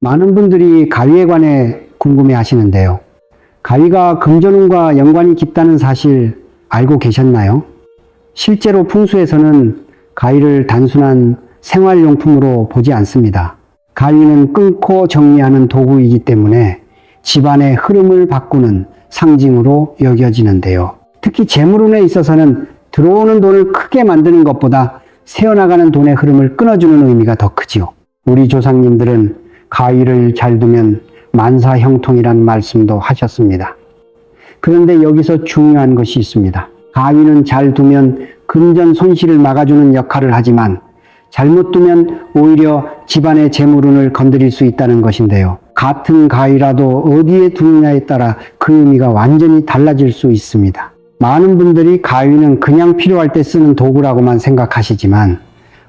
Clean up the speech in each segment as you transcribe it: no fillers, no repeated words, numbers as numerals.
많은 분들이 가위에 관해 궁금해 하시는데요. 가위가 금전운과 연관이 깊다는 사실 알고 계셨나요? 실제로 풍수에서는 가위를 단순한 생활용품으로 보지 않습니다. 가위는 끊고 정리하는 도구이기 때문에 집안의 흐름을 바꾸는 상징으로 여겨지는데요. 특히 재물운에 있어서는 들어오는 돈을 크게 만드는 것보다 새어나가는 돈의 흐름을 끊어주는 의미가 더 크지요. 우리 조상님들은 가위를 잘 두면 만사형통이란 말씀도 하셨습니다. 그런데 여기서 중요한 것이 있습니다. 가위는 잘 두면 금전 손실을 막아주는 역할을 하지만 잘못 두면 오히려 집안의 재물운을 건드릴 수 있다는 것인데요. 같은 가위라도 어디에 두느냐에 따라 그 의미가 완전히 달라질 수 있습니다. 많은 분들이 가위는 그냥 필요할 때 쓰는 도구라고만 생각하시지만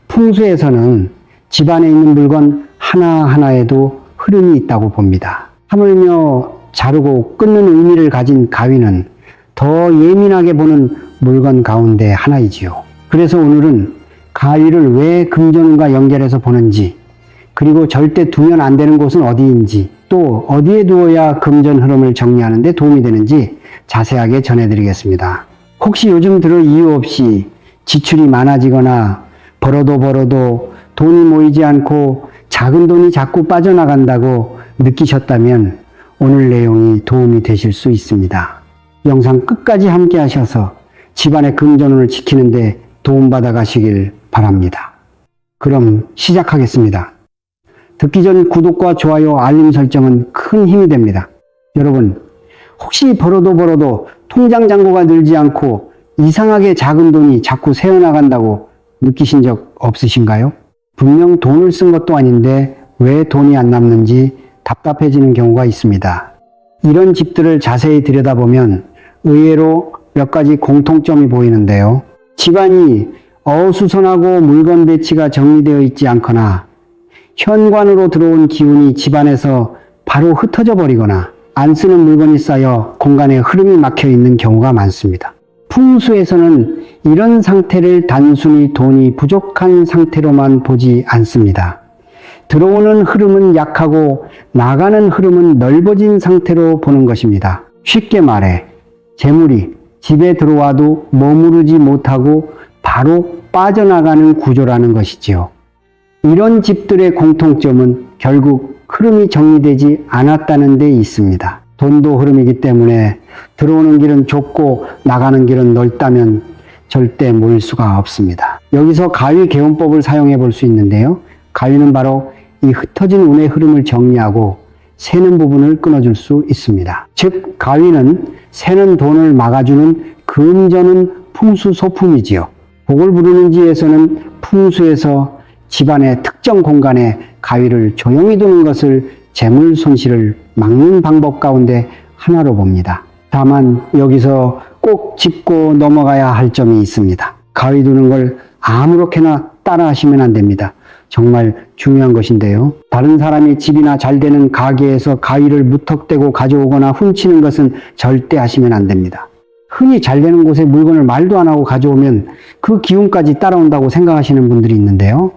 풍수에서는 집안에 있는 물건 하나하나에도 흐름이 있다고 봅니다. 하물며 자르고 끊는 의미를 가진 가위는 더 예민하게 보는 물건 가운데 하나이지요. 그래서 오늘은 가위를 왜 금전운과 연결해서 보는지, 그리고 절대 두면 안 되는 곳은 어디인지, 또 어디에 두어야 금전 흐름을 정리하는 데 도움이 되는지 자세하게 전해드리겠습니다. 혹시 요즘 들어 이유 없이 지출이 많아지거나 벌어도 돈이 모이지 않고 작은 돈이 자꾸 빠져나간다고 느끼셨다면 오늘 내용이 도움이 되실 수 있습니다. 영상 끝까지 함께 하셔서 집안의 금전운을 지키는 데 도움받아 가시길 바랍니다. 그럼 시작하겠습니다. 듣기 전 구독과 좋아요, 알림 설정은 큰 힘이 됩니다. 여러분, 혹시 벌어도 통장 잔고가 늘지 않고 이상하게 작은 돈이 자꾸 새어나간다고 느끼신 적 없으신가요? 분명 돈을 쓴 것도 아닌데 왜 돈이 안 남는지 답답해지는 경우가 있습니다. 이런 집들을 자세히 들여다보면 의외로 몇 가지 공통점이 보이는데요. 집안이 어수선하고 물건 배치가 정리되어 있지 않거나 현관으로 들어온 기운이 집안에서 바로 흩어져 버리거나 안 쓰는 물건이 쌓여 공간에 흐름이 막혀 있는 경우가 많습니다. 풍수에서는 이런 상태를 단순히 돈이 부족한 상태로만 보지 않습니다. 들어오는 흐름은 약하고 나가는 흐름은 넓어진 상태로 보는 것입니다. 쉽게 말해 재물이 집에 들어와도 머무르지 못하고 바로 빠져나가는 구조라는 것이지요. 이런 집들의 공통점은 결국 흐름이 정리되지 않았다는 데 있습니다. 돈도 흐름이기 때문에 들어오는 길은 좁고 나가는 길은 넓다면 절대 모일 수가 없습니다. 여기서 가위 개운법을 사용해 볼 수 있는데요. 가위는 바로 이 흩어진 운의 흐름을 정리하고 새는 부분을 끊어줄 수 있습니다. 즉 가위는 새는 돈을 막아주는 금전운 풍수 소품이지요. 복을 부르는지 에서는 풍수에서 집안의 특정 공간에 가위를 조용히 두는 것을 재물 손실을 막는 방법 가운데 하나로 봅니다. 다만 여기서 꼭 짚고 넘어가야 할 점이 있습니다. 가위 두는 걸 아무렇게나 따라 하시면 안 됩니다. 정말 중요한 것인데요. 다른 사람이 집이나 잘 되는 가게에서 가위를 무턱대고 가져오거나 훔치는 것은 절대 하시면 안 됩니다. 흔히 잘 되는 곳에 물건을 말도 안 하고 가져오면 그 기운까지 따라온다고 생각하시는 분들이 있는데요.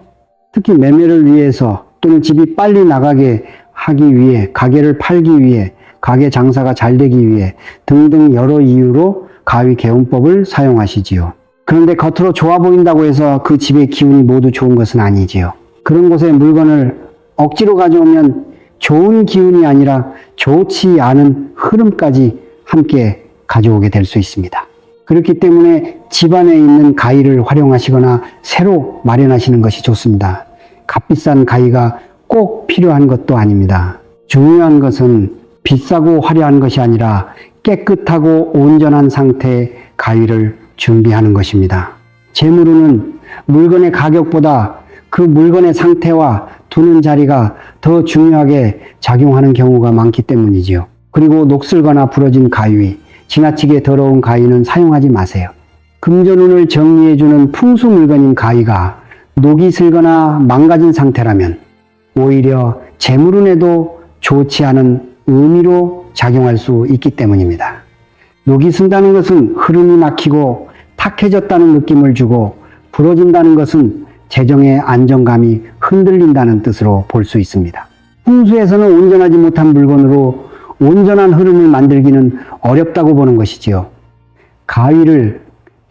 특히 매매를 위해서 또는 집이 빨리 나가게 하기 위해, 가게를 팔기 위해, 가게 장사가 잘 되기 위해 등등 여러 이유로 가위 개운법을 사용하시지요. 그런데 겉으로 좋아 보인다고 해서 그 집의 기운이 모두 좋은 것은 아니지요. 그런 곳에 물건을 억지로 가져오면 좋은 기운이 아니라 좋지 않은 흐름까지 함께 가져오게 될 수 있습니다. 그렇기 때문에 집안에 있는 가위를 활용하시거나 새로 마련하시는 것이 좋습니다. 값비싼 가위가 꼭 필요한 것도 아닙니다. 중요한 것은 비싸고 화려한 것이 아니라 깨끗하고 온전한 상태의 가위를 준비하는 것입니다. 재물운은 물건의 가격보다 그 물건의 상태와 두는 자리가 더 중요하게 작용하는 경우가 많기 때문이지요. 그리고 녹슬거나 부러진 가위, 지나치게 더러운 가위는 사용하지 마세요. 금전운을 정리해주는 풍수 물건인 가위가 녹이 슬거나 망가진 상태라면 오히려 재물운에도 좋지 않은 의미로 작용할 수 있기 때문입니다. 녹이 쓴다는 것은 흐름이 막히고 탁해졌다는 느낌을 주고, 부러진다는 것은 재정의 안정감이 흔들린다는 뜻으로 볼 수 있습니다. 풍수에서는 온전하지 못한 물건으로 온전한 흐름을 만들기는 어렵다고 보는 것이지요. 가위를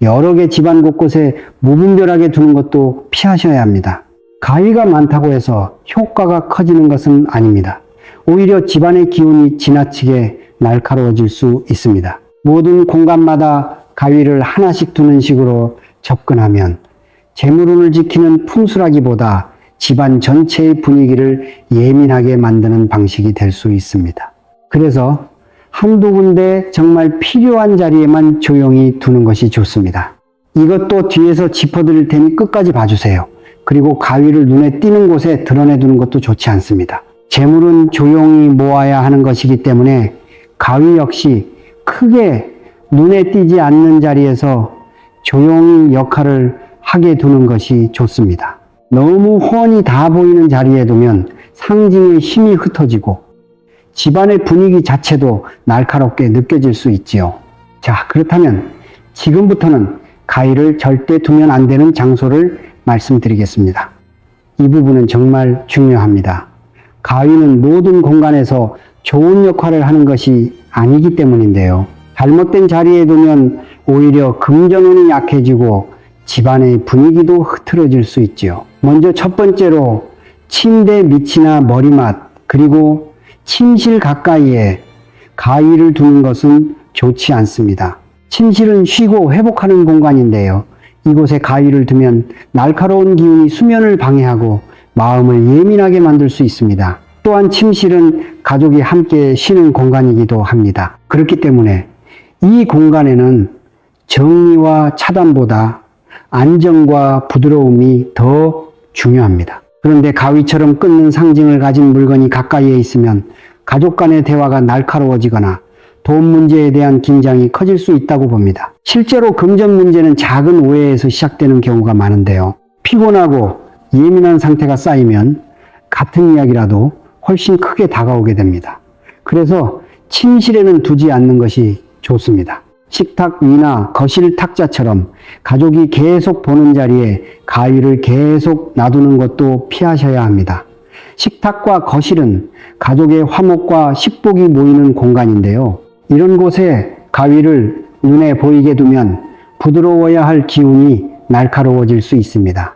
여러 개 집안 곳곳에 무분별하게 두는 것도 피하셔야 합니다. 가위가 많다고 해서 효과가 커지는 것은 아닙니다. 오히려 집안의 기운이 지나치게 날카로워질 수 있습니다. 모든 공간마다 가위를 하나씩 두는 식으로 접근하면 재물운을 지키는 풍수라기보다 집안 전체의 분위기를 예민하게 만드는 방식이 될 수 있습니다. 그래서 한두 군데 정말 필요한 자리에만 조용히 두는 것이 좋습니다. 이것도 뒤에서 짚어드릴 테니 끝까지 봐주세요. 그리고 가위를 눈에 띄는 곳에 드러내두는 것도 좋지 않습니다. 재물은 조용히 모아야 하는 것이기 때문에 가위 역시 크게 눈에 띄지 않는 자리에서 조용히 역할을 하게 두는 것이 좋습니다. 너무 훤히 다 보이는 자리에 두면 상징의 힘이 흩어지고 집안의 분위기 자체도 날카롭게 느껴질 수 있지요. 자, 그렇다면 지금부터는 가위를 절대 두면 안 되는 장소를 말씀드리겠습니다. 이 부분은 정말 중요합니다. 가위는 모든 공간에서 좋은 역할을 하는 것이 아니기 때문인데요. 잘못된 자리에 두면 오히려 금전운이 약해지고 집안의 분위기도 흐트러질 수 있지요. 먼저 첫 번째로 침대 밑이나 머리맡 그리고 침실 가까이에 가위를 두는 것은 좋지 않습니다. 침실은 쉬고 회복하는 공간인데요. 이곳에 가위를 두면 날카로운 기운이 수면을 방해하고 마음을 예민하게 만들 수 있습니다. 또한 침실은 가족이 함께 쉬는 공간이기도 합니다. 그렇기 때문에 이 공간에는 정리와 차단보다 안정과 부드러움이 더 중요합니다. 그런데 가위처럼 끊는 상징을 가진 물건이 가까이에 있으면 가족 간의 대화가 날카로워지거나 돈 문제에 대한 긴장이 커질 수 있다고 봅니다. 실제로 금전 문제는 작은 오해에서 시작되는 경우가 많은데요. 피곤하고 예민한 상태가 쌓이면 같은 이야기라도 훨씬 크게 다가오게 됩니다. 그래서 침실에는 두지 않는 것이 좋습니다. 식탁 위나 거실 탁자처럼 가족이 계속 보는 자리에 가위를 계속 놔두는 것도 피하셔야 합니다. 식탁과 거실은 가족의 화목과 식복이 모이는 공간인데요. 이런 곳에 가위를 눈에 보이게 두면 부드러워야 할 기운이 날카로워질 수 있습니다.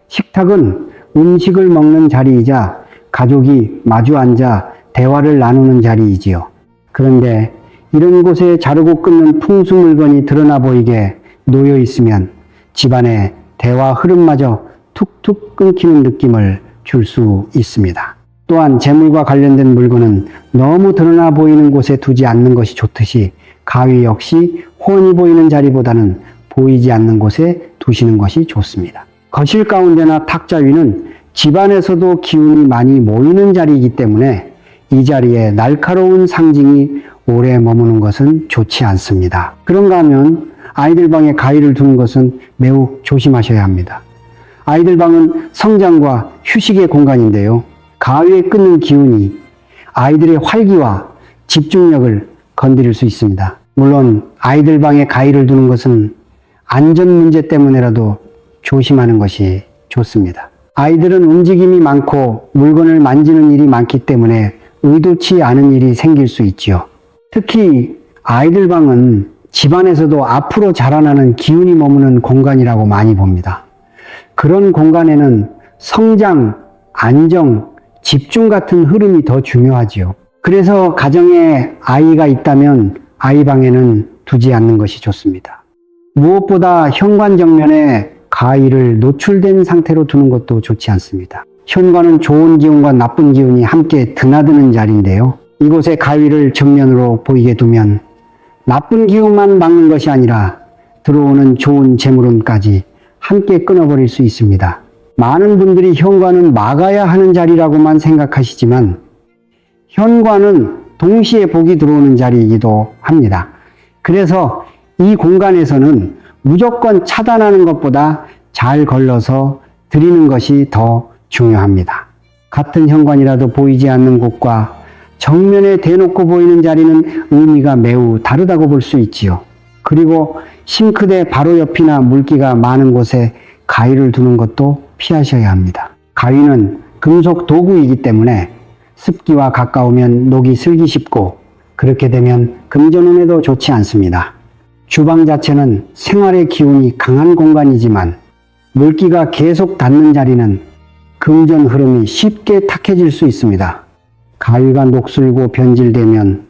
식탁은 음식을 먹는 자리이자 가족이 마주 앉아 대화를 나누는 자리이지요. 그런데 이런 곳에 자르고 끊는 풍수 물건이 드러나 보이게 놓여 있으면 집안의 대화 흐름마저 툭툭 끊기는 느낌을 줄 수 있습니다. 또한 재물과 관련된 물건은 너무 드러나 보이는 곳에 두지 않는 것이 좋듯이 가위 역시 훤히 보이는 자리보다는 보이지 않는 곳에 두시는 것이 좋습니다. 거실 가운데나 탁자 위는 집안에서도 기운이 많이 모이는 자리이기 때문에 이 자리에 날카로운 상징이 오래 머무는 것은 좋지 않습니다. 그런가 하면 아이들 방에 가위를 두는 것은 매우 조심하셔야 합니다. 아이들 방은 성장과 휴식의 공간인데요. 가위에 끓는 기운이 아이들의 활기와 집중력을 건드릴 수 있습니다. 물론 아이들 방에 가위를 두는 것은 안전 문제 때문에라도 조심하는 것이 좋습니다. 아이들은 움직임이 많고 물건을 만지는 일이 많기 때문에 의도치 않은 일이 생길 수 있지요. 특히 아이들 방은 집안에서도 앞으로 자라나는 기운이 머무는 공간이라고 많이 봅니다. 그런 공간에는 성장, 안정, 집중 같은 흐름이 더 중요하지요. 그래서 가정에 아이가 있다면 아이 방에는 두지 않는 것이 좋습니다. 무엇보다 현관 정면에 가위를 노출된 상태로 두는 것도 좋지 않습니다. 현관은 좋은 기운과 나쁜 기운이 함께 드나드는 자리인데요. 이곳에 가위를 정면으로 보이게 두면 나쁜 기운만 막는 것이 아니라 들어오는 좋은 재물운까지 함께 끊어버릴 수 있습니다. 많은 분들이 현관은 막아야 하는 자리라고만 생각하시지만 현관은 동시에 복이 들어오는 자리이기도 합니다. 그래서 이 공간에서는 무조건 차단하는 것보다 잘 걸러서 드리는 것이 더 중요합니다. 같은 현관이라도 보이지 않는 곳과 정면에 대놓고 보이는 자리는 의미가 매우 다르다고 볼 수 있지요. 그리고 싱크대 바로 옆이나 물기가 많은 곳에 가위를 두는 것도 피하셔야 합니다. 가위는 금속 도구이기 때문에 습기와 가까우면 녹이 슬기 쉽고 그렇게 되면 금전운에도 좋지 않습니다. 주방 자체는 생활의 기운이 강한 공간이지만 물기가 계속 닿는 자리는 금전 흐름이 쉽게 탁해질 수 있습니다. 가위가 녹슬고 변질되면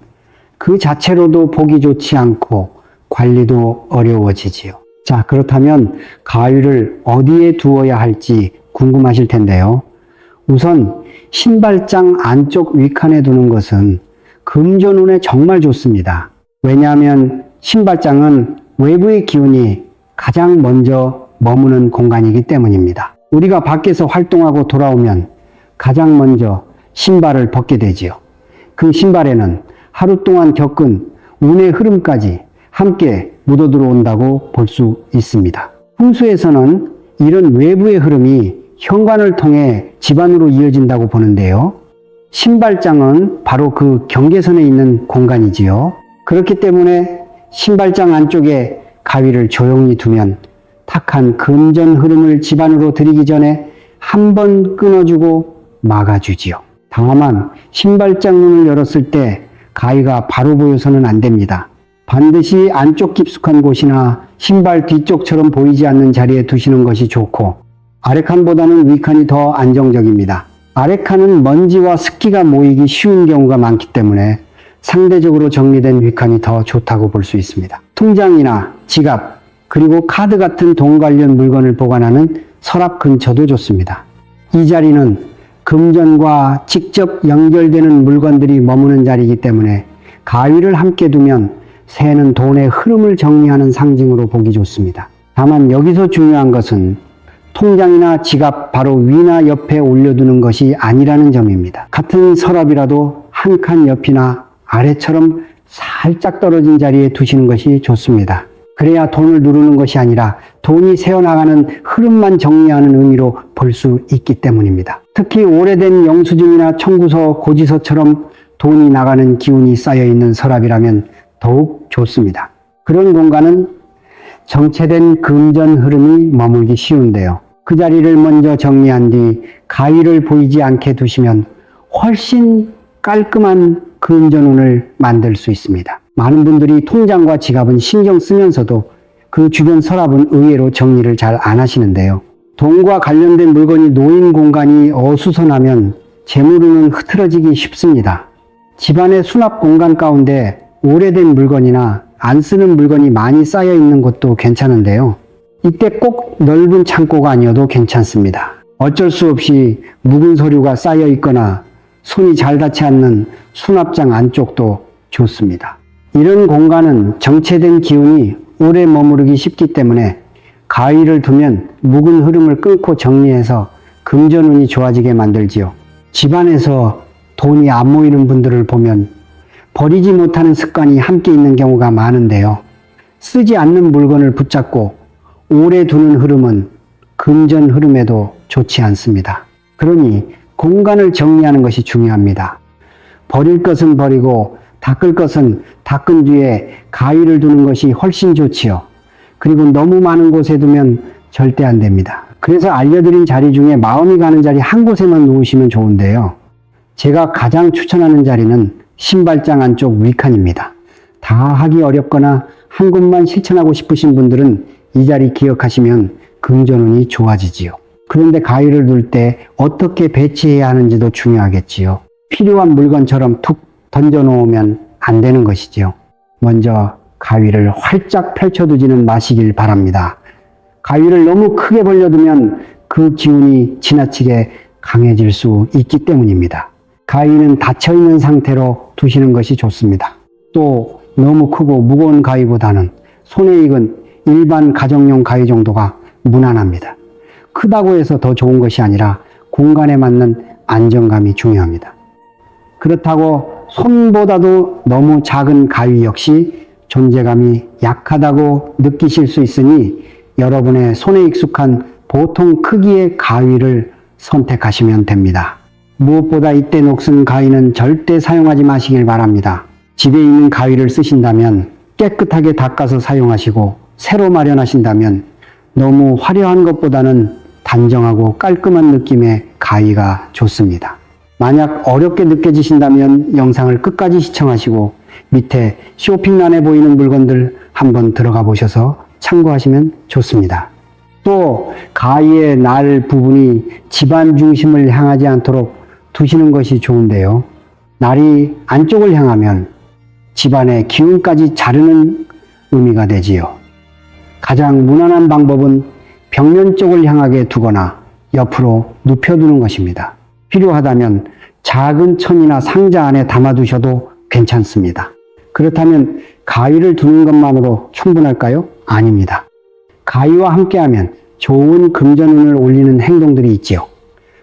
그 자체로도 보기 좋지 않고 관리도 어려워지지요. 자, 그렇다면 가위를 어디에 두어야 할지 궁금하실 텐데요. 우선 신발장 안쪽 윗칸에 두는 것은 금전운에 정말 좋습니다. 왜냐하면 신발장은 외부의 기운이 가장 먼저 머무는 공간이기 때문입니다. 우리가 밖에서 활동하고 돌아오면 가장 먼저 신발을 벗게 되지요. 그 신발에는 하루 동안 겪은 운의 흐름까지 함께 묻어 들어온다고 볼 수 있습니다. 풍수에서는 이런 외부의 흐름이 현관을 통해 집안으로 이어진다고 보는데요. 신발장은 바로 그 경계선에 있는 공간이지요. 그렇기 때문에 신발장 안쪽에 가위를 조용히 두면 탁한 금전 흐름을 집안으로 들이기 전에 한 번 끊어주고 막아주지요. 다만 신발장 문을 열었을 때 가위가 바로 보여서는 안 됩니다. 반드시 안쪽 깊숙한 곳이나 신발 뒤쪽처럼 보이지 않는 자리에 두시는 것이 좋고 아래칸보다는 위칸이 더 안정적입니다. 아래칸은 먼지와 습기가 모이기 쉬운 경우가 많기 때문에 상대적으로 정리된 위칸이 더 좋다고 볼 수 있습니다. 통장이나 지갑, 그리고 카드 같은 돈 관련 물건을 보관하는 서랍 근처도 좋습니다. 이 자리는 금전과 직접 연결되는 물건들이 머무는 자리이기 때문에 가위를 함께 두면 새는 돈의 흐름을 정리하는 상징으로 보기 좋습니다. 다만 여기서 중요한 것은 통장이나 지갑 바로 위나 옆에 올려두는 것이 아니라는 점입니다. 같은 서랍이라도 한 칸 옆이나 아래처럼 살짝 떨어진 자리에 두시는 것이 좋습니다. 그래야 돈을 누르는 것이 아니라 돈이 새어나가는 흐름만 정리하는 의미로 볼 수 있기 때문입니다. 특히 오래된 영수증이나 청구서, 고지서처럼 돈이 나가는 기운이 쌓여있는 서랍이라면 더욱 좋습니다. 그런 공간은 정체된 금전 흐름이 머물기 쉬운데요. 그 자리를 먼저 정리한 뒤 가위를 보이지 않게 두시면 훨씬 깔끔한 금전운을 만들 수 있습니다. 많은 분들이 통장과 지갑은 신경 쓰면서도 그 주변 서랍은 의외로 정리를 잘 안 하시는데요. 돈과 관련된 물건이 놓인 공간이 어수선하면 재물운은 흐트러지기 쉽습니다. 집안의 수납 공간 가운데 오래된 물건이나 안 쓰는 물건이 많이 쌓여 있는 것도 괜찮은데요. 이때 꼭 넓은 창고가 아니어도 괜찮습니다. 어쩔 수 없이 묵은 서류가 쌓여 있거나 손이 잘 닿지 않는 수납장 안쪽도 좋습니다. 이런 공간은 정체된 기운이 오래 머무르기 쉽기 때문에 가위를 두면 묵은 흐름을 끊고 정리해서 금전운이 좋아지게 만들지요. 집안에서 돈이 안 모이는 분들을 보면 버리지 못하는 습관이 함께 있는 경우가 많은데요. 쓰지 않는 물건을 붙잡고 오래 두는 흐름은 금전 흐름에도 좋지 않습니다. 그러니 공간을 정리하는 것이 중요합니다. 버릴 것은 버리고 닦을 것은 닦은 뒤에 가위를 두는 것이 훨씬 좋지요. 그리고 너무 많은 곳에 두면 절대 안 됩니다. 그래서 알려드린 자리 중에 마음이 가는 자리 한 곳에만 놓으시면 좋은데요. 제가 가장 추천하는 자리는 신발장 안쪽 위칸입니다. 다 하기 어렵거나 한 곳만 실천하고 싶으신 분들은 이 자리 기억하시면 금전운이 좋아지지요. 그런데 가위를 둘 때 어떻게 배치해야 하는지도 중요하겠지요. 필요한 물건처럼 툭 던져놓으면 안 되는 것이지요. 먼저 가위를 활짝 펼쳐두지는 마시길 바랍니다. 가위를 너무 크게 벌려두면 그 기운이 지나치게 강해질 수 있기 때문입니다. 가위는 닫혀있는 상태로 두시는 것이 좋습니다. 또 너무 크고 무거운 가위보다는 손에 익은 일반 가정용 가위 정도가 무난합니다. 크다고 해서 더 좋은 것이 아니라 공간에 맞는 안정감이 중요합니다. 그렇다고 손보다도 너무 작은 가위 역시 존재감이 약하다고 느끼실 수 있으니 여러분의 손에 익숙한 보통 크기의 가위를 선택하시면 됩니다. 무엇보다 이때 녹슨 가위는 절대 사용하지 마시길 바랍니다. 집에 있는 가위를 쓰신다면 깨끗하게 닦아서 사용하시고 새로 마련하신다면 너무 화려한 것보다는 단정하고 깔끔한 느낌의 가위가 좋습니다. 만약 어렵게 느껴지신다면 영상을 끝까지 시청하시고 밑에 쇼핑란에 보이는 물건들 한번 들어가 보셔서 참고하시면 좋습니다. 또 가위의 날 부분이 집안 중심을 향하지 않도록 두시는 것이 좋은데요. 날이 안쪽을 향하면 집안의 기운까지 자르는 의미가 되지요. 가장 무난한 방법은 벽면 쪽을 향하게 두거나 옆으로 눕혀두는 것입니다. 필요하다면 작은 천이나 상자 안에 담아두셔도 괜찮습니다. 그렇다면 가위를 두는 것만으로 충분할까요? 아닙니다. 가위와 함께하면 좋은 금전운을 올리는 행동들이 있지요.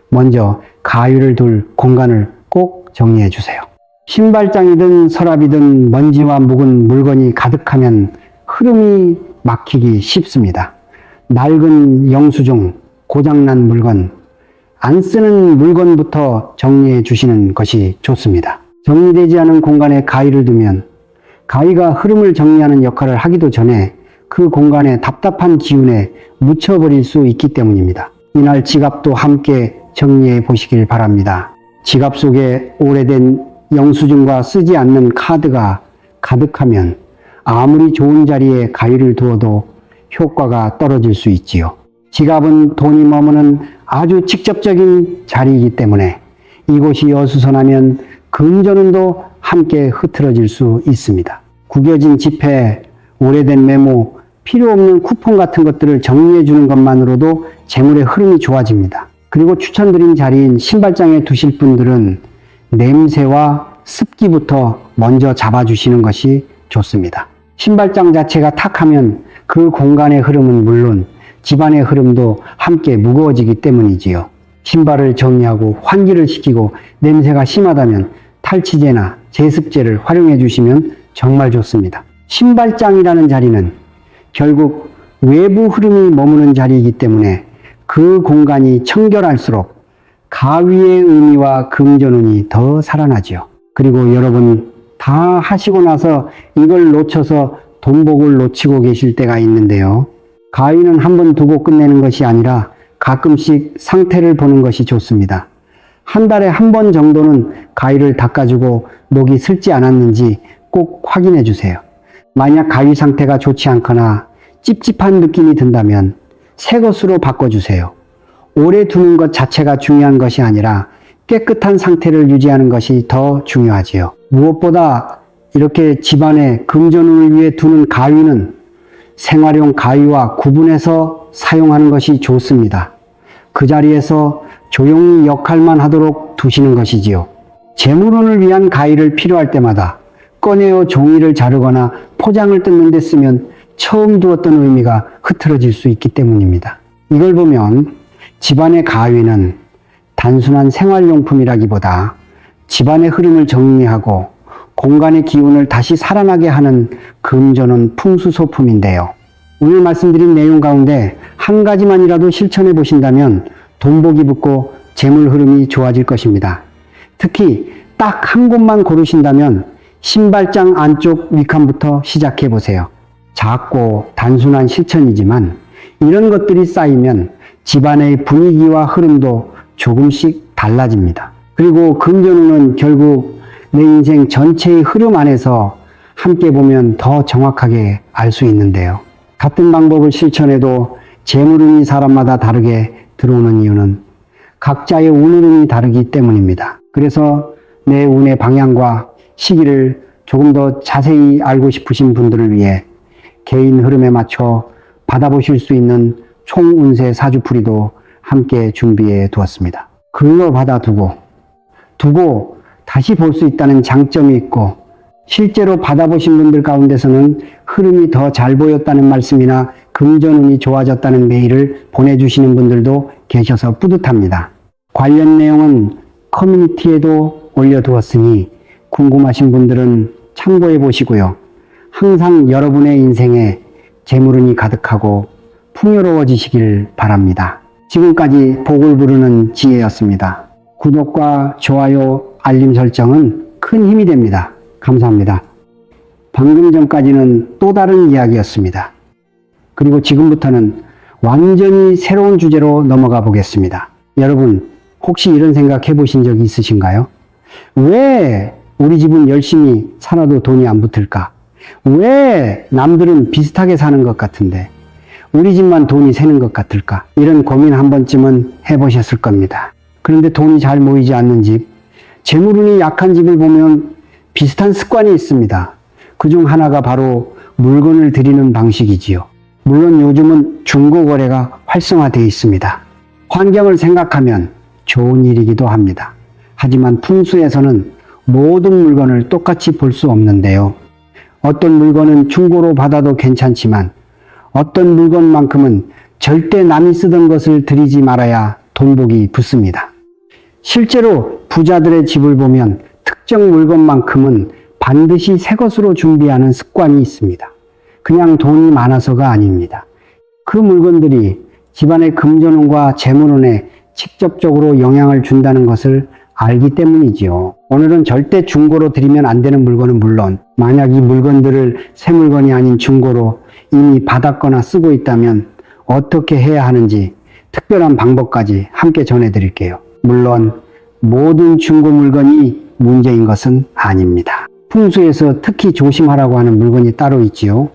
먼저 가위를 둘 공간을 꼭 정리해 주세요. 신발장이든 서랍이든 먼지와 묵은 물건이 가득하면 흐름이 막히기 쉽습니다. 낡은 영수증, 고장난 물건, 안 쓰는 물건부터 정리해 주시는 것이 좋습니다. 정리되지 않은 공간에 가위를 두면 가위가 흐름을 정리하는 역할을 하기도 전에 그 공간에 답답한 기운에 묻혀버릴 수 있기 때문입니다. 이날 지갑도 함께 정리해 보시길 바랍니다. 지갑 속에 오래된 영수증과 쓰지 않는 카드가 가득하면 아무리 좋은 자리에 가위를 두어도 효과가 떨어질 수 있지요. 지갑은 돈이 머무는 아주 직접적인 자리이기 때문에 이곳이 어수선하면 금전운도 함께 흐트러질 수 있습니다. 구겨진 지폐, 오래된 메모, 필요 없는 쿠폰 같은 것들을 정리해 주는 것만으로도 재물의 흐름이 좋아집니다. 그리고 추천드린 자리인 신발장에 두실 분들은 냄새와 습기부터 먼저 잡아주시는 것이 좋습니다. 신발장 자체가 탁하면 그 공간의 흐름은 물론 집안의 흐름도 함께 무거워지기 때문이지요. 신발을 정리하고 환기를 시키고 냄새가 심하다면 탈취제나 제습제를 활용해 주시면 정말 좋습니다. 신발장이라는 자리는 결국 외부 흐름이 머무는 자리이기 때문에 그 공간이 청결할수록 가위의 의미와 금전운이 더 살아나지요. 그리고 여러분 다 하시고 나서 이걸 놓쳐서 돈복을 놓치고 계실 때가 있는데요. 가위는 한번 두고 끝내는 것이 아니라 가끔씩 상태를 보는 것이 좋습니다. 한 달에 한 번 정도는 가위를 닦아주고 녹이 슬지 않았는지 꼭 확인해 주세요. 만약 가위 상태가 좋지 않거나 찝찝한 느낌이 든다면 새 것으로 바꿔주세요. 오래 두는 것 자체가 중요한 것이 아니라 깨끗한 상태를 유지하는 것이 더 중요하지요. 무엇보다 이렇게 집안에 금전운을 위해 두는 가위는 생활용 가위와 구분해서 사용하는 것이 좋습니다. 그 자리에서 조용히 역할만 하도록 두시는 것이지요. 재물운을 위한 가위를 필요할 때마다 꺼내어 종이를 자르거나 포장을 뜯는 데 쓰면 처음 두었던 의미가 흐트러질 수 있기 때문입니다. 이걸 보면 집안의 가위는 단순한 생활용품이라기보다 집안의 흐름을 정리하고 공간의 기운을 다시 살아나게 하는 금전운 풍수소품인데요. 오늘 말씀드린 내용 가운데 한 가지만이라도 실천해 보신다면 돈복이 붙고 재물 흐름이 좋아질 것입니다. 특히 딱 한 곳만 고르신다면 신발장 안쪽 위칸부터 시작해 보세요. 작고 단순한 실천이지만 이런 것들이 쌓이면 집안의 분위기와 흐름도 조금씩 달라집니다. 그리고 금전운은 결국 내 인생 전체의 흐름 안에서 함께 보면 더 정확하게 알 수 있는데요. 같은 방법을 실천해도 재물운이 사람마다 다르게 들어오는 이유는 각자의 운운이 다르기 때문입니다. 그래서 내 운의 방향과 시기를 조금 더 자세히 알고 싶으신 분들을 위해 개인 흐름에 맞춰 받아보실 수 있는 총운세 사주풀이도 함께 준비해 두었습니다. 글로 받아두고 다시 볼 수 있다는 장점이 있고 실제로 받아보신 분들 가운데서는 흐름이 더 잘 보였다는 말씀이나 금전운이 좋아졌다는 메일을 보내주시는 분들도 계셔서 뿌듯합니다. 관련 내용은 커뮤니티에도 올려두었으니 궁금하신 분들은 참고해 보시고요. 항상 여러분의 인생에 재물운이 가득하고 풍요로워지시길 바랍니다. 지금까지 복을 부르는 지혜였습니다. 구독과 좋아요, 알림 설정은 큰 힘이 됩니다. 감사합니다. 방금 전까지는 또 다른 이야기였습니다. 그리고 지금부터는 완전히 새로운 주제로 넘어가 보겠습니다. 여러분, 혹시 이런 생각 해보신 적 있으신가요? 왜 우리 집은 열심히 살아도 돈이 안 붙을까? 왜 남들은 비슷하게 사는 것 같은데 우리 집만 돈이 새는 것 같을까? 이런 고민 한 번쯤은 해보셨을 겁니다. 그런데 돈이 잘 모이지 않는 집, 재물운이 약한 집을 보면 비슷한 습관이 있습니다. 그중 하나가 바로 물건을 드리는 방식이지요. 물론 요즘은 중고거래가 활성화되어 있습니다. 환경을 생각하면 좋은 일이기도 합니다. 하지만 풍수에서는 모든 물건을 똑같이 볼 수 없는데요. 어떤 물건은 중고로 받아도 괜찮지만 어떤 물건만큼은 절대 남이 쓰던 것을 드리지 말아야 돈복이 붙습니다. 실제로 부자들의 집을 보면 특정 물건만큼은 반드시 새 것으로 준비하는 습관이 있습니다. 그냥 돈이 많아서가 아닙니다. 그 물건들이 집안의 금전운과 재물운에 직접적으로 영향을 준다는 것을 알기 때문이지요. 오늘은 절대 중고로 드리면 안 되는 물건은 물론 만약 이 물건들을 새 물건이 아닌 중고로 이미 받았거나 쓰고 있다면 어떻게 해야 하는지 특별한 방법까지 함께 전해드릴게요. 물론 모든 중고 물건이 문제인 것은 아닙니다. 풍수에서 특히 조심하라고 하는 물건이 따로 있지요.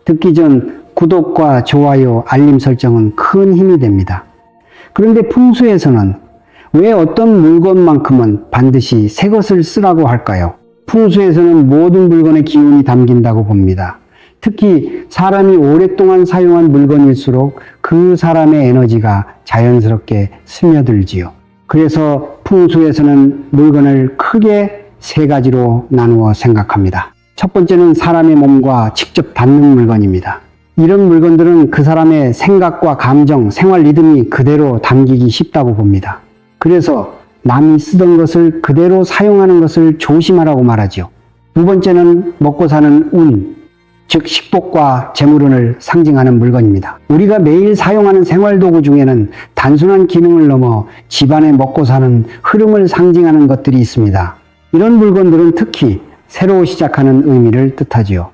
듣기 전 구독과 좋아요, 알림 설정은 큰 힘이 됩니다. 그런데 풍수에서는 왜 어떤 물건만큼은 반드시 새 것을 쓰라고 할까요? 풍수에서는 모든 물건의 기운이 담긴다고 봅니다. 특히 사람이 오랫동안 사용한 물건일수록 그 사람의 에너지가 자연스럽게 스며들지요. 그래서 풍수에서는 물건을 크게 세 가지로 나누어 생각합니다. 첫 번째는 사람의 몸과 직접 닿는 물건입니다. 이런 물건들은 그 사람의 생각과 감정, 생활 리듬이 그대로 담기기 쉽다고 봅니다. 그래서 남이 쓰던 것을 그대로 사용하는 것을 조심하라고 말하지요. 두 번째는 먹고 사는 운, 즉 식복과 재물운을 상징하는 물건입니다. 우리가 매일 사용하는 생활도구 중에는 단순한 기능을 넘어 집안에 먹고 사는 흐름을 상징하는 것들이 있습니다. 이런 물건들은 특히 새로 시작하는 의미를 뜻하지요.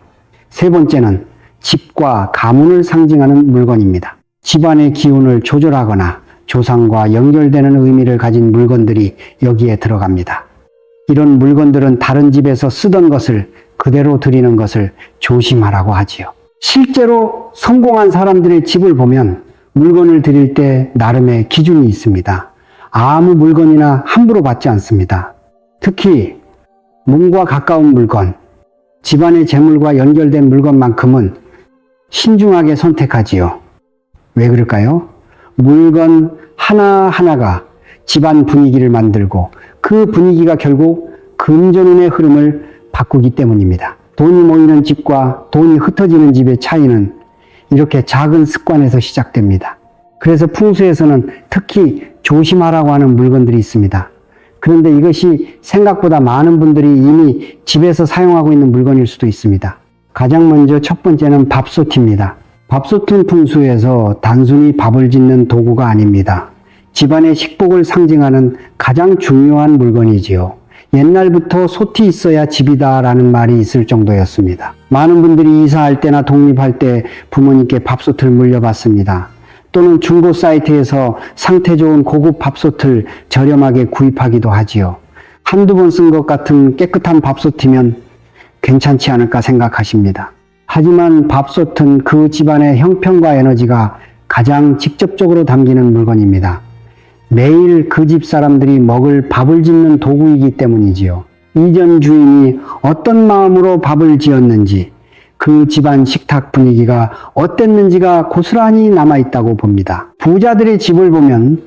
세 번째는 집과 가문을 상징하는 물건입니다. 집안의 기운을 조절하거나 조상과 연결되는 의미를 가진 물건들이 여기에 들어갑니다. 이런 물건들은 다른 집에서 쓰던 것을 그대로 드리는 것을 조심하라고 하지요. 실제로 성공한 사람들의 집을 보면 물건을 드릴 때 나름의 기준이 있습니다. 아무 물건이나 함부로 받지 않습니다. 특히 몸과 가까운 물건, 집안의 재물과 연결된 물건만큼은 신중하게 선택하지요. 왜 그럴까요? 물건 하나하나가 집안 분위기를 만들고 그 분위기가 결국 금전운의 흐름을 바꾸기 때문입니다. 돈이 모이는 집과 돈이 흩어지는 집의 차이는 이렇게 작은 습관에서 시작됩니다. 그래서 풍수에서는 특히 조심하라고 하는 물건들이 있습니다. 그런데 이것이 생각보다 많은 분들이 이미 집에서 사용하고 있는 물건일 수도 있습니다. 가장 먼저 첫 번째는 밥솥입니다. 밥솥은 풍수에서 단순히 밥을 짓는 도구가 아닙니다. 집안의 식복을 상징하는 가장 중요한 물건이지요. 옛날부터 솥이 있어야 집이다 라는 말이 있을 정도였습니다. 많은 분들이 이사할 때나 독립할 때 부모님께 밥솥을 물려받습니다. 또는 중고 사이트에서 상태 좋은 고급 밥솥을 저렴하게 구입하기도 하지요. 한두 번 쓴 것 같은 깨끗한 밥솥이면 괜찮지 않을까 생각하십니다. 하지만 밥솥은 그 집안의 형편과 에너지가 가장 직접적으로 담기는 물건입니다. 매일 그 집 사람들이 먹을 밥을 짓는 도구이기 때문이지요. 이전 주인이 어떤 마음으로 밥을 지었는지, 그 집안 식탁 분위기가 어땠는지가 고스란히 남아있다고 봅니다. 부자들의 집을 보면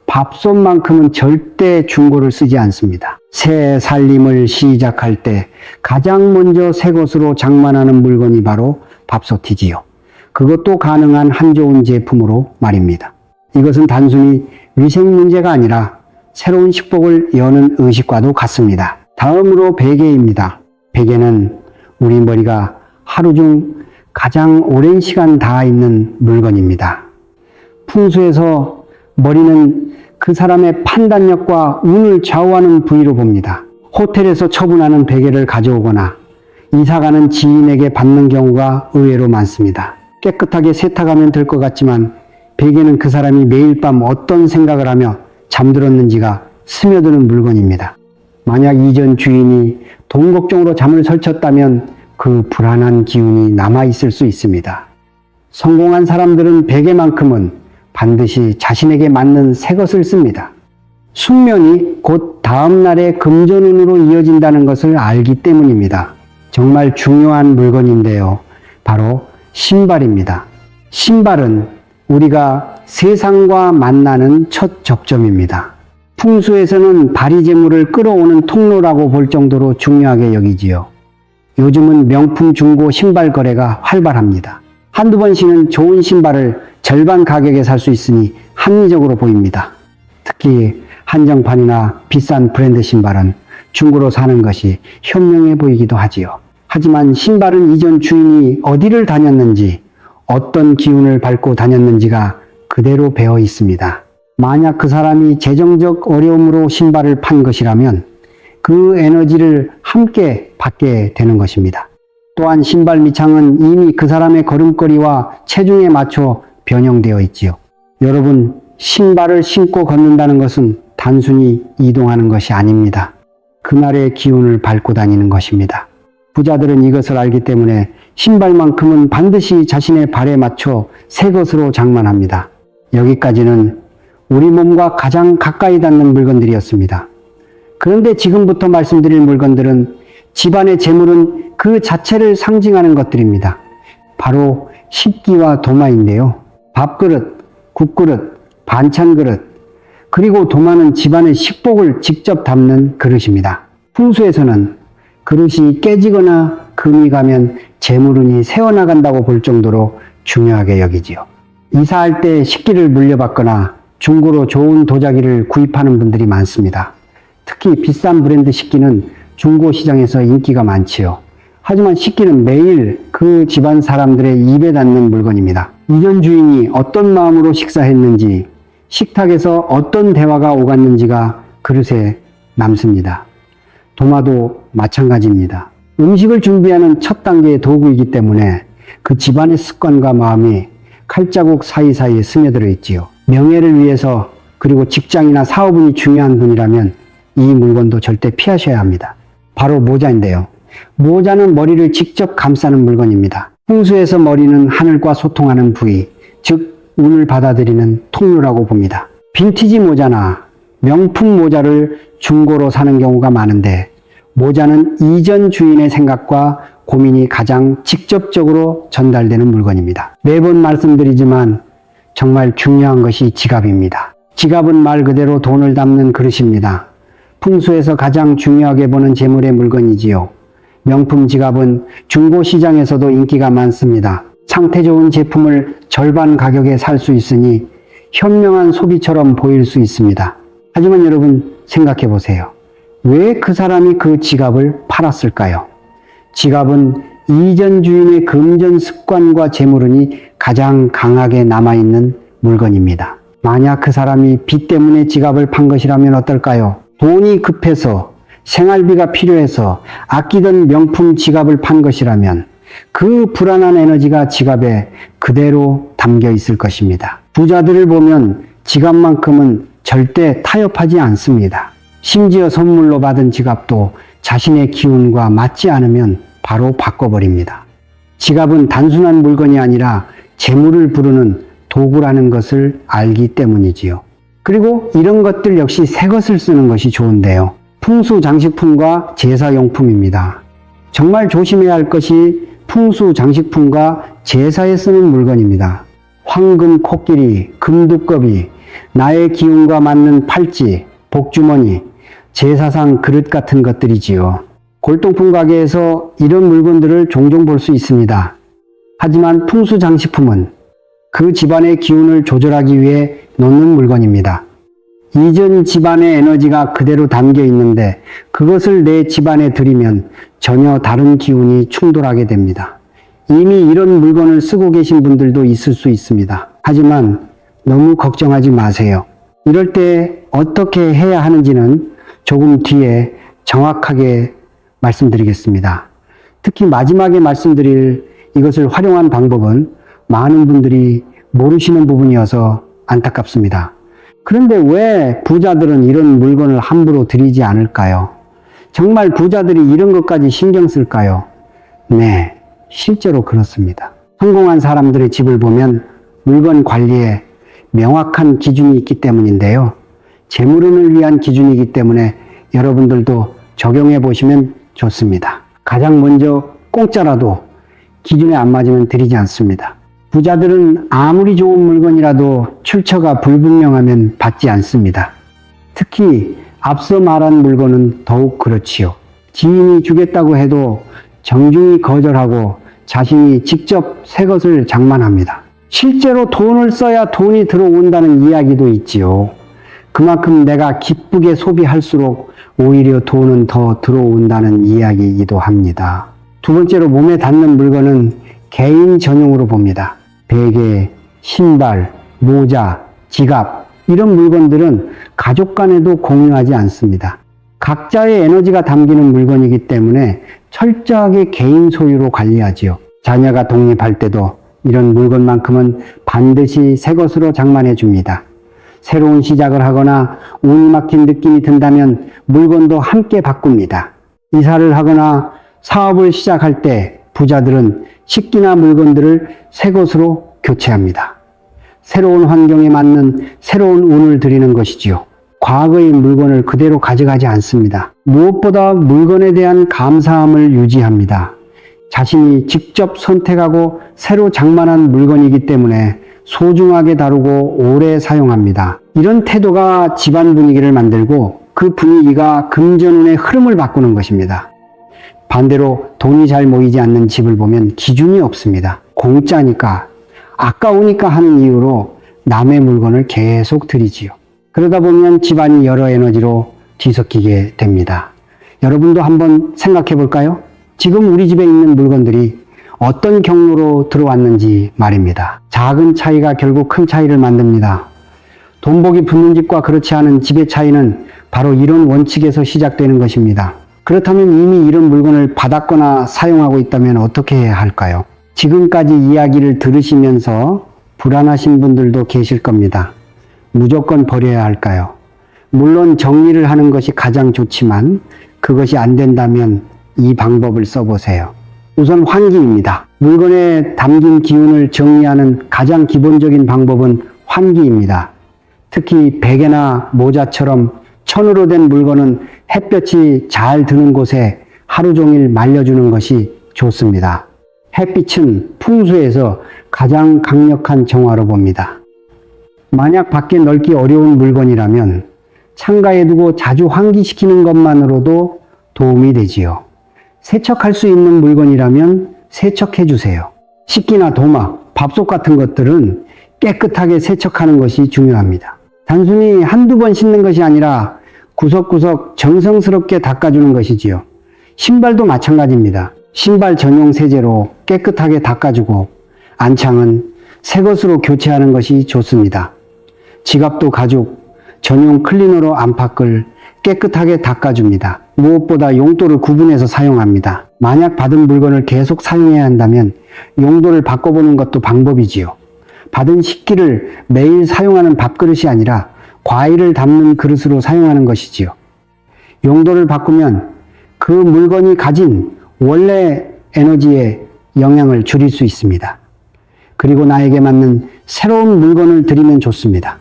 밥솥만큼은 절대 중고를 쓰지 않습니다. 새 살림을 시작할 때 가장 먼저 새 것으로 장만하는 물건이 바로 밥솥이지요. 그것도 가능한 한 좋은 제품으로 말입니다. 이것은 단순히 위생 문제가 아니라 새로운 식복을 여는 의식과도 같습니다. 다음으로 베개입니다. 베개는 우리 머리가 하루 중 가장 오랜 시간 닿아 있는 물건입니다. 풍수에서 머리는 그 사람의 판단력과 운을 좌우하는 부위로 봅니다. 호텔에서 처분하는 베개를 가져오거나 이사가는 지인에게 받는 경우가 의외로 많습니다. 깨끗하게 세탁하면 될 것 같지만 베개는 그 사람이 매일 밤 어떤 생각을 하며 잠들었는지가 스며드는 물건입니다. 만약 이전 주인이 돈 걱정으로 잠을 설쳤다면 그 불안한 기운이 남아있을 수 있습니다. 성공한 사람들은 베개만큼은 반드시 자신에게 맞는 새 것을 씁니다. 숙면이 곧 다음날의 금전운으로 이어진다는 것을 알기 때문입니다. 정말 중요한 물건인데요. 바로 신발입니다. 신발은 우리가 세상과 만나는 첫 접점입니다. 풍수에서는 발이재물을 끌어오는 통로라고 볼 정도로 중요하게 여기지요. 요즘은 명품 중고 신발 거래가 활발합니다. 한두 번 신은 좋은 신발을 절반 가격에 살 수 있으니 합리적으로 보입니다. 특히 한정판이나 비싼 브랜드 신발은 중고로 사는 것이 현명해 보이기도 하지요. 하지만 신발은 이전 주인이 어디를 다녔는지, 어떤 기운을 밟고 다녔는지가 그대로 배어 있습니다. 만약 그 사람이 재정적 어려움으로 신발을 판 것이라면 그 에너지를 함께 받게 되는 것입니다. 또한 신발 밑창은 이미 그 사람의 걸음걸이와 체중에 맞춰 변형되어 있지요. 여러분, 신발을 신고 걷는다는 것은 단순히 이동하는 것이 아닙니다. 그날의 기운을 밟고 다니는 것입니다. 부자들은 이것을 알기 때문에 신발만큼은 반드시 자신의 발에 맞춰 새 것으로 장만합니다. 여기까지는 우리 몸과 가장 가까이 닿는 물건들이었습니다. 그런데 지금부터 말씀드릴 물건들은 집안의 재물은 그 자체를 상징하는 것들입니다. 바로 식기와 도마인데요. 밥그릇, 국그릇, 반찬그릇, 그리고 도마는 집안의 식복을 직접 담는 그릇입니다. 풍수에서는 그릇이 깨지거나 금이 가면 재물운이 새어나간다고 볼 정도로 중요하게 여기지요. 이사할 때 식기를 물려받거나 중고로 좋은 도자기를 구입하는 분들이 많습니다. 특히 비싼 브랜드 식기는 중고 시장에서 인기가 많지요. 하지만 식기는 매일 그 집안 사람들의 입에 닿는 물건입니다. 이전 주인이 어떤 마음으로 식사했는지, 식탁에서 어떤 대화가 오갔는지가 그릇에 남습니다. 도마도 마찬가지입니다. 음식을 준비하는 첫 단계의 도구이기 때문에 그 집안의 습관과 마음이 칼자국 사이사이에 스며들어 있지요. 명예를 위해서, 그리고 직장이나 사업운이 중요한 분이라면 이 물건도 절대 피하셔야 합니다. 바로 모자인데요. 모자는 머리를 직접 감싸는 물건입니다. 풍수에서 머리는 하늘과 소통하는 부위, 즉 운을 받아들이는 통로라고 봅니다. 빈티지 모자나 명품 모자를 중고로 사는 경우가 많은데, 모자는 이전 주인의 생각과 고민이 가장 직접적으로 전달되는 물건입니다. 매번 말씀드리지만 정말 중요한 것이 지갑입니다. 지갑은 말 그대로 돈을 담는 그릇입니다. 풍수에서 가장 중요하게 보는 재물의 물건이지요. 명품 지갑은 중고 시장에서도 인기가 많습니다. 상태 좋은 제품을 절반 가격에 살 수 있으니 현명한 소비처럼 보일 수 있습니다. 하지만 여러분, 생각해 보세요. 왜 그 사람이 그 지갑을 팔았을까요? 지갑은 이전 주인의 금전 습관과 재물운이 가장 강하게 남아있는 물건입니다. 만약 그 사람이 빚 때문에 지갑을 판 것이라면 어떨까요? 돈이 급해서, 생활비가 필요해서 아끼던 명품 지갑을 판 것이라면 그 불안한 에너지가 지갑에 그대로 담겨 있을 것입니다. 부자들을 보면 지갑만큼은 절대 타협하지 않습니다. 심지어 선물로 받은 지갑도 자신의 기운과 맞지 않으면 바로 바꿔버립니다. 지갑은 단순한 물건이 아니라 재물을 부르는 도구라는 것을 알기 때문이지요. 그리고 이런 것들 역시 새 것을 쓰는 것이 좋은데요. 풍수 장식품과 제사용품입니다. 정말 조심해야 할 것이 풍수 장식품과 제사에 쓰는 물건입니다. 황금 코끼리, 금두꺼비, 나의 기운과 맞는 팔찌, 복주머니, 제사상 그릇 같은 것들이지요. 골동품 가게에서 이런 물건들을 종종 볼 수 있습니다. 하지만 풍수 장식품은 그 집안의 기운을 조절하기 위해 놓는 물건입니다. 이전 집안의 에너지가 그대로 담겨 있는데 그것을 내 집안에 들이면 전혀 다른 기운이 충돌하게 됩니다. 이미 이런 물건을 쓰고 계신 분들도 있을 수 있습니다. 하지만 너무 걱정하지 마세요. 이럴 때 어떻게 해야 하는지는 조금 뒤에 정확하게 말씀드리겠습니다. 특히 마지막에 말씀드릴 이것을 활용한 방법은 많은 분들이 모르시는 부분이어서 안타깝습니다. 그런데 왜 부자들은 이런 물건을 함부로 들이지 않을까요? 정말 부자들이 이런 것까지 신경 쓸까요? 네, 실제로 그렇습니다. 성공한 사람들의 집을 보면 물건 관리에 명확한 기준이 있기 때문인데요. 재물운을 위한 기준이기 때문에 여러분들도 적용해 보시면 좋습니다. 가장 먼저 공짜라도 기준에 안 맞으면 드리지 않습니다. 부자들은 아무리 좋은 물건이라도 출처가 불분명하면 받지 않습니다. 특히 앞서 말한 물건은 더욱 그렇지요. 지인이 주겠다고 해도 정중히 거절하고 자신이 직접 새 것을 장만합니다. 실제로 돈을 써야 돈이 들어온다는 이야기도 있지요. 그만큼 내가 기쁘게 소비할수록 오히려 돈은 더 들어온다는 이야기이기도 합니다. 두 번째로 몸에 닿는 물건은 개인 전용으로 봅니다. 베개, 신발, 모자, 지갑 이런 물건들은 가족 간에도 공유하지 않습니다. 각자의 에너지가 담기는 물건이기 때문에 철저하게 개인 소유로 관리하지요. 자녀가 독립할 때도 이런 물건만큼은 반드시 새 것으로 장만해 줍니다. 새로운 시작을 하거나 운이 막힌 느낌이 든다면 물건도 함께 바꿉니다. 이사를 하거나 사업을 시작할 때 부자들은 식기나 물건들을 새 것으로 교체합니다. 새로운 환경에 맞는 새로운 운을 드리는 것이지요. 과거의 물건을 그대로 가져가지 않습니다. 무엇보다 물건에 대한 감사함을 유지합니다. 자신이 직접 선택하고 새로 장만한 물건이기 때문에 소중하게 다루고 오래 사용합니다. 이런 태도가 집안 분위기를 만들고 그 분위기가 금전운의 흐름을 바꾸는 것입니다. 반대로 돈이 잘 모이지 않는 집을 보면 기준이 없습니다. 공짜니까, 아까우니까 하는 이유로 남의 물건을 계속 들이지요. 그러다 보면 집안이 여러 에너지로 뒤섞이게 됩니다. 여러분도 한번 생각해 볼까요? 지금 우리 집에 있는 물건들이 어떤 경로로 들어왔는지 말입니다. 작은 차이가 결국 큰 차이를 만듭니다. 돈복이 붙는 집과 그렇지 않은 집의 차이는 바로 이런 원칙에서 시작되는 것입니다. 그렇다면 이미 이런 물건을 받았거나 사용하고 있다면 어떻게 해야 할까요? 지금까지 이야기를 들으시면서 불안하신 분들도 계실 겁니다. 무조건 버려야 할까요? 물론 정리를 하는 것이 가장 좋지만 그것이 안 된다면 이 방법을 써보세요. 우선 환기입니다. 물건에 담긴 기운을 정리하는 가장 기본적인 방법은 환기입니다. 특히 베개나 모자처럼 천으로 된 물건은 햇볕이 잘 드는 곳에 하루 종일 말려주는 것이 좋습니다. 햇빛은 풍수에서 가장 강력한 정화로 봅니다. 만약 밖에 넣기 어려운 물건이라면 창가에 두고 자주 환기시키는 것만으로도 도움이 되지요. 세척할 수 있는 물건이라면 세척해 주세요. 식기나 도마, 밥솥 같은 것들은 깨끗하게 세척하는 것이 중요합니다. 단순히 한두 번 씻는 것이 아니라 구석구석 정성스럽게 닦아주는 것이지요. 신발도 마찬가지입니다. 신발 전용 세제로 깨끗하게 닦아주고 안창은 새 것으로 교체하는 것이 좋습니다. 지갑도 가죽 전용 클리너로 안팎을 깨끗하게 닦아줍니다. 무엇보다 용도를 구분해서 사용합니다. 만약 받은 물건을 계속 사용해야 한다면 용도를 바꿔보는 것도 방법이지요. 받은 식기를 매일 사용하는 밥그릇이 아니라 과일을 담는 그릇으로 사용하는 것이지요. 용도를 바꾸면 그 물건이 가진 원래 에너지의 영향을 줄일 수 있습니다. 그리고 나에게 맞는 새로운 물건을 드리면 좋습니다.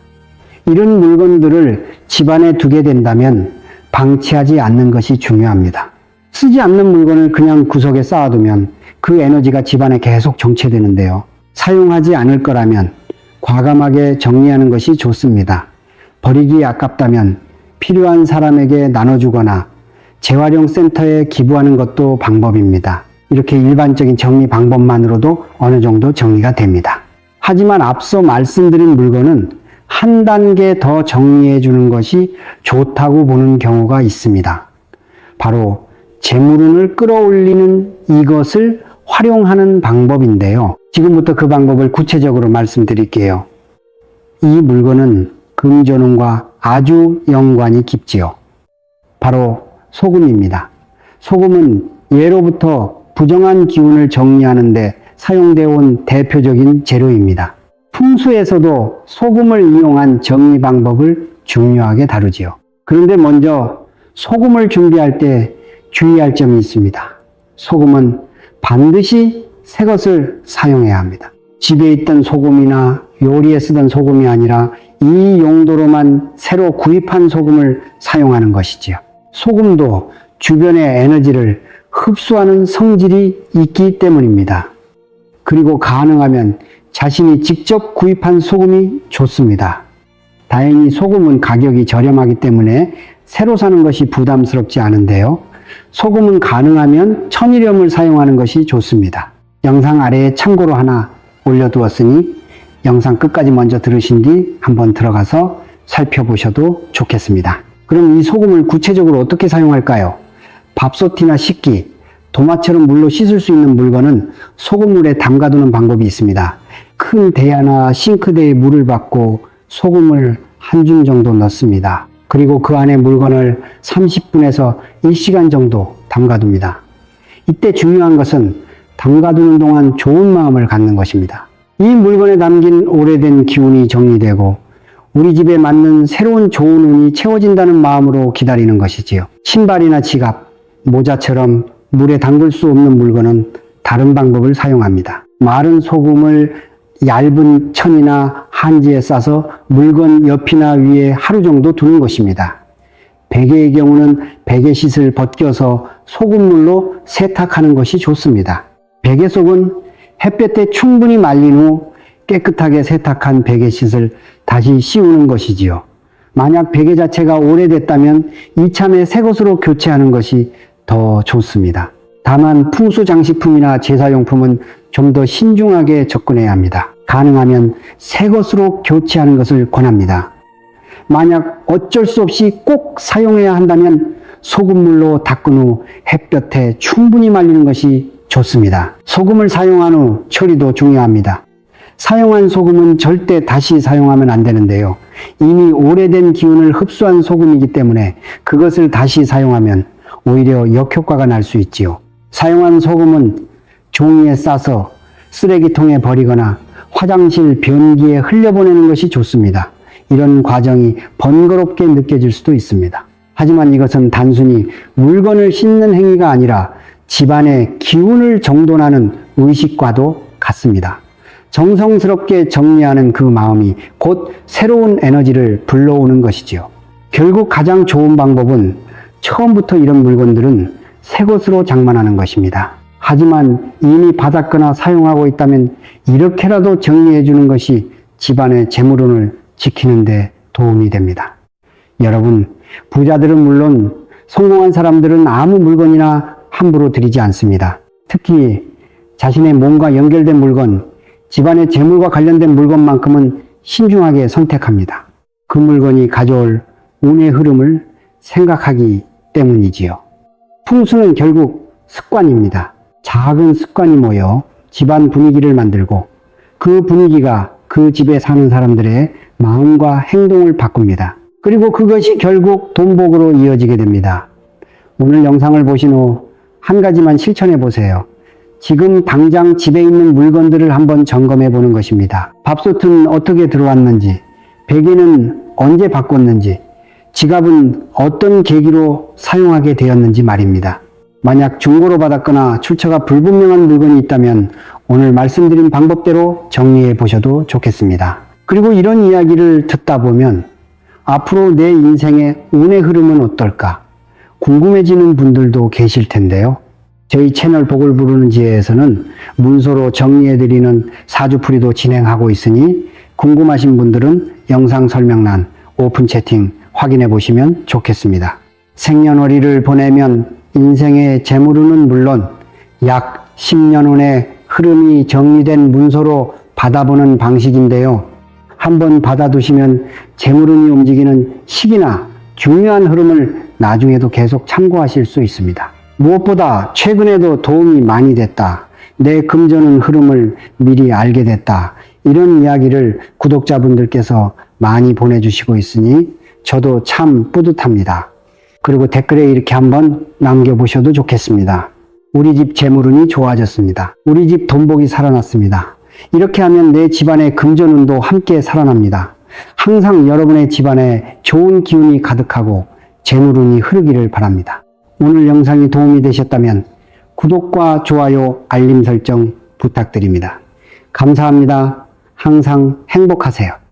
이런 물건들을 집안에 두게 된다면 방치하지 않는 것이 중요합니다. 쓰지 않는 물건을 그냥 구석에 쌓아두면 그 에너지가 집안에 계속 정체되는데요. 사용하지 않을 거라면 과감하게 정리하는 것이 좋습니다. 버리기 아깝다면 필요한 사람에게 나눠주거나 재활용 센터에 기부하는 것도 방법입니다. 이렇게 일반적인 정리 방법만으로도 어느 정도 정리가 됩니다. 하지만 앞서 말씀드린 물건은 한 단계 더 정리해 주는 것이 좋다고 보는 경우가 있습니다. 바로 재물운을 끌어올리는 이것을 활용하는 방법인데요. 지금부터 그 방법을 구체적으로 말씀드릴게요. 이 물건은 금전운과 아주 연관이 깊지요. 바로 소금입니다. 소금은 예로부터 부정한 기운을 정리하는 데 사용되어 온 대표적인 재료입니다. 풍수에서도 소금을 이용한 정리 방법을 중요하게 다루지요. 그런데 먼저 소금을 준비할 때 주의할 점이 있습니다. 소금은 반드시 새 것을 사용해야 합니다. 집에 있던 소금이나 요리에 쓰던 소금이 아니라 이 용도로만 새로 구입한 소금을 사용하는 것이지요. 소금도 주변의 에너지를 흡수하는 성질이 있기 때문입니다. 그리고 가능하면 자신이 직접 구입한 소금이 좋습니다. 다행히 소금은 가격이 저렴하기 때문에 새로 사는 것이 부담스럽지 않은데요. 소금은 가능하면 천일염을 사용하는 것이 좋습니다. 영상 아래에 참고로 하나 올려두었으니 영상 끝까지 먼저 들으신 뒤 한번 들어가서 살펴보셔도 좋겠습니다. 그럼 이 소금을 구체적으로 어떻게 사용할까요? 밥솥이나 식기, 도마처럼 물로 씻을 수 있는 물건은 소금물에 담가두는 방법이 있습니다. 큰 대야나 싱크대에 물을 받고 소금을 한 줌 정도 넣습니다. 그리고 그 안에 물건을 30분에서 1시간 정도 담가둡니다. 이때 중요한 것은 담가두는 동안 좋은 마음을 갖는 것입니다. 이 물건에 담긴 오래된 기운이 정리되고 우리 집에 맞는 새로운 좋은 운이 채워진다는 마음으로 기다리는 것이지요. 신발이나 지갑, 모자처럼 물에 담글 수 없는 물건은 다른 방법을 사용합니다. 마른 소금을 얇은 천이나 한지에 싸서 물건 옆이나 위에 하루 정도 두는 것입니다. 베개의 경우는 베개싯을 벗겨서 소금물로 세탁하는 것이 좋습니다. 베개속은 햇볕에 충분히 말린 후 깨끗하게 세탁한 베개싯을 다시 씌우는 것이지요. 만약 베개 자체가 오래됐다면 이참에 새 것으로 교체하는 것이 더 좋습니다. 다만 풍수장식품이나 제사용품은 좀 더 신중하게 접근해야 합니다. 가능하면 새 것으로 교체하는 것을 권합니다. 만약 어쩔 수 없이 꼭 사용해야 한다면 소금물로 닦은 후 햇볕에 충분히 말리는 것이 좋습니다. 소금을 사용한 후 처리도 중요합니다. 사용한 소금은 절대 다시 사용하면 안 되는데요. 이미 오래된 기운을 흡수한 소금이기 때문에 그것을 다시 사용하면 오히려 역효과가 날 수 있지요. 사용한 소금은 종이에 싸서 쓰레기통에 버리거나 화장실 변기에 흘려보내는 것이 좋습니다. 이런 과정이 번거롭게 느껴질 수도 있습니다. 하지만 이것은 단순히 물건을 씻는 행위가 아니라 집안의 기운을 정돈하는 의식과도 같습니다. 정성스럽게 정리하는 그 마음이 곧 새로운 에너지를 불러오는 것이지요. 결국 가장 좋은 방법은 처음부터 이런 물건들은 새 것으로 장만하는 것입니다. 하지만 이미 받았거나 사용하고 있다면 이렇게라도 정리해 주는 것이 집안의 재물운을 지키는 데 도움이 됩니다. 여러분, 부자들은 물론 성공한 사람들은 아무 물건이나 함부로 드리지 않습니다. 특히 자신의 몸과 연결된 물건, 집안의 재물과 관련된 물건만큼은 신중하게 선택합니다. 그 물건이 가져올 운의 흐름을 생각하기 때문이지요. 풍수는 결국 습관입니다. 작은 습관이 모여 집안 분위기를 만들고 그 분위기가 그 집에 사는 사람들의 마음과 행동을 바꿉니다. 그리고 그것이 결국 돈복으로 이어지게 됩니다. 오늘 영상을 보신 후 한 가지만 실천해 보세요. 지금 당장 집에 있는 물건들을 한번 점검해 보는 것입니다. 밥솥은 어떻게 들어왔는지, 베개는 언제 바꿨는지, 지갑은 어떤 계기로 사용하게 되었는지 말입니다. 만약 중고로 받았거나 출처가 불분명한 물건이 있다면 오늘 말씀드린 방법대로 정리해 보셔도 좋겠습니다. 그리고 이런 이야기를 듣다 보면 앞으로 내 인생의 운의 흐름은 어떨까 궁금해지는 분들도 계실 텐데요. 저희 채널 복을 부르는 지혜에서는 문서로 정리해드리는 사주풀이도 진행하고 있으니 궁금하신 분들은 영상 설명란 오픈 채팅 확인해 보시면 좋겠습니다. 생년월일을 보내면 인생의 재물운은 물론 약 10년 운의 흐름이 정리된 문서로 받아보는 방식인데요. 한번 받아두시면 재물운이 움직이는 시기나 중요한 흐름을 나중에도 계속 참고하실 수 있습니다. 무엇보다 최근에도 도움이 많이 됐다. 내 금전운 흐름을 미리 알게 됐다. 이런 이야기를 구독자분들께서 많이 보내주시고 있으니 저도 참 뿌듯합니다. 그리고 댓글에 이렇게 한번 남겨보셔도 좋겠습니다. 우리 집 재물운이 좋아졌습니다. 우리 집 돈복이 살아났습니다. 이렇게 하면 내 집안의 금전운도 함께 살아납니다. 항상 여러분의 집안에 좋은 기운이 가득하고 재물운이 흐르기를 바랍니다. 오늘 영상이 도움이 되셨다면 구독과 좋아요, 알림 설정 부탁드립니다. 감사합니다. 항상 행복하세요.